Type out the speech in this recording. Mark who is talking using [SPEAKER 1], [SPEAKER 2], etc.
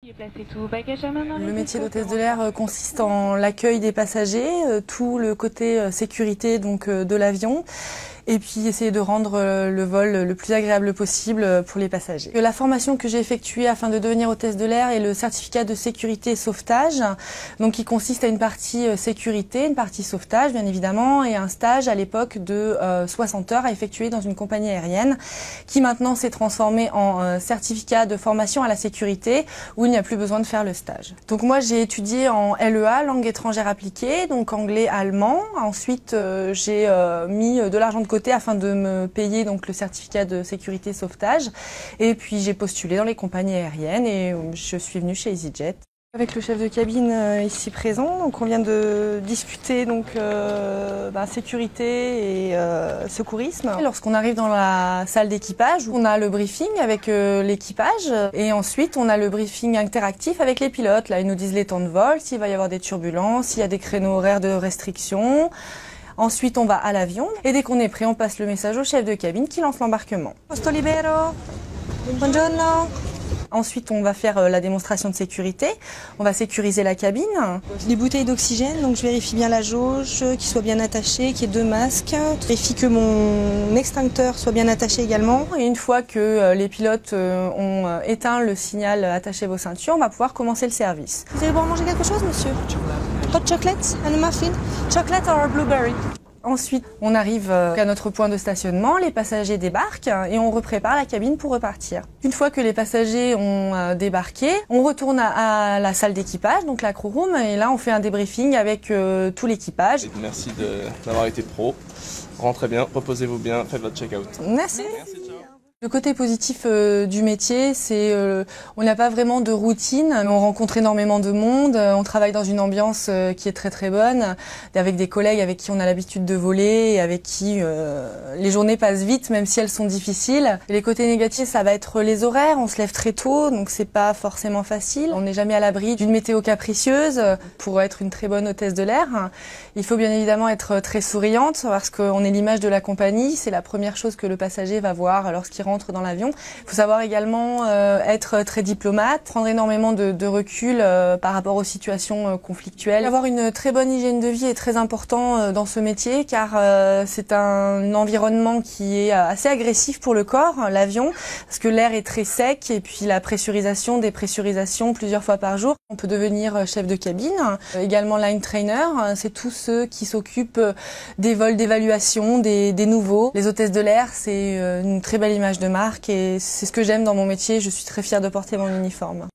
[SPEAKER 1] Le métier d'hôtesse de l'air consiste en l'accueil des passagers, tout le côté sécurité de l'avion, et puis essayer de rendre le vol le plus agréable possible pour les passagers. La formation que j'ai effectuée afin de devenir hôtesse de l'air est le certificat de sécurité et sauvetage, donc qui consiste à une partie sécurité, une partie sauvetage bien évidemment, et un stage à l'époque de 60 heures à effectuer dans une compagnie aérienne, qui maintenant s'est transformé en certificat de formation à la sécurité, où il n'y a plus besoin de faire le stage. Donc moi j'ai étudié en LEA, langue étrangère appliquée, donc anglais, allemand. Ensuite j'ai mis de l'argent de côté afin de me payer donc le certificat de sécurité sauvetage, et puis j'ai postulé dans les compagnies aériennes et je suis venue chez EasyJet. Avec le chef de cabine ici présent, donc on vient de discuter sécurité et secourisme. Lorsqu'on arrive dans la salle d'équipage, on a le briefing avec l'équipage, et ensuite on a le briefing interactif avec les pilotes. Là, ils nous disent les temps de vol, s'il va y avoir des turbulences, s'il y a des créneaux horaires de restriction. Ensuite, on va à l'avion, et dès qu'on est prêt, on passe le message au chef de cabine qui lance l'embarquement. Posto libero, buongiorno. Ensuite, on va faire la démonstration de sécurité. On va sécuriser la cabine.
[SPEAKER 2] Des bouteilles d'oxygène, donc je vérifie bien la jauge, qu'il soit bien attaché, qu'il y ait 2 masques. Je vérifie que mon extincteur soit bien attaché également.
[SPEAKER 1] Et une fois que les pilotes ont éteint le signal attachez vos ceintures, on va pouvoir commencer le service.
[SPEAKER 2] Vous allez pouvoir manger quelque chose, monsieur? Hot chocolate and a muffin? Chocolate or blueberry?
[SPEAKER 1] Ensuite, on arrive à notre point de stationnement, les passagers débarquent et on reprépare la cabine pour repartir. Une fois que les passagers ont débarqué, on retourne à la salle d'équipage, donc la crew room, et là on fait un débriefing avec tout l'équipage.
[SPEAKER 3] Merci d'avoir été pro. Rentrez bien, reposez-vous bien, faites votre check-out.
[SPEAKER 1] Merci.
[SPEAKER 3] Merci, ciao.
[SPEAKER 1] Le côté positif du métier, c'est on n'a pas vraiment de routine, on rencontre énormément de monde, on travaille dans une ambiance qui est très très bonne, avec des collègues avec qui on a l'habitude de voler, et avec qui les journées passent vite même si elles sont difficiles. Et les côtés négatifs, ça va être les horaires, on se lève très tôt, donc c'est pas forcément facile. On n'est jamais à l'abri d'une météo capricieuse. Pour être une très bonne hôtesse de l'air, il faut bien évidemment être très souriante, parce qu'on est l'image de la compagnie, c'est la première chose que le passager va voir lorsqu'il rentre dans l'avion. Il faut savoir également être très diplomate, prendre énormément de recul par rapport aux situations conflictuelles. Avoir une très bonne hygiène de vie est très important dans ce métier, car c'est un environnement qui est assez agressif pour le corps, l'avion, parce que l'air est très sec, et puis la pressurisation, dépressurisation plusieurs fois par jour. On peut devenir chef de cabine, également line trainer, c'est tous ceux qui s'occupent des vols d'évaluation, des nouveaux. Les hôtesses de l'air, c'est une très belle image de marque, et c'est ce que j'aime dans mon métier. Je suis très fière de porter mon uniforme.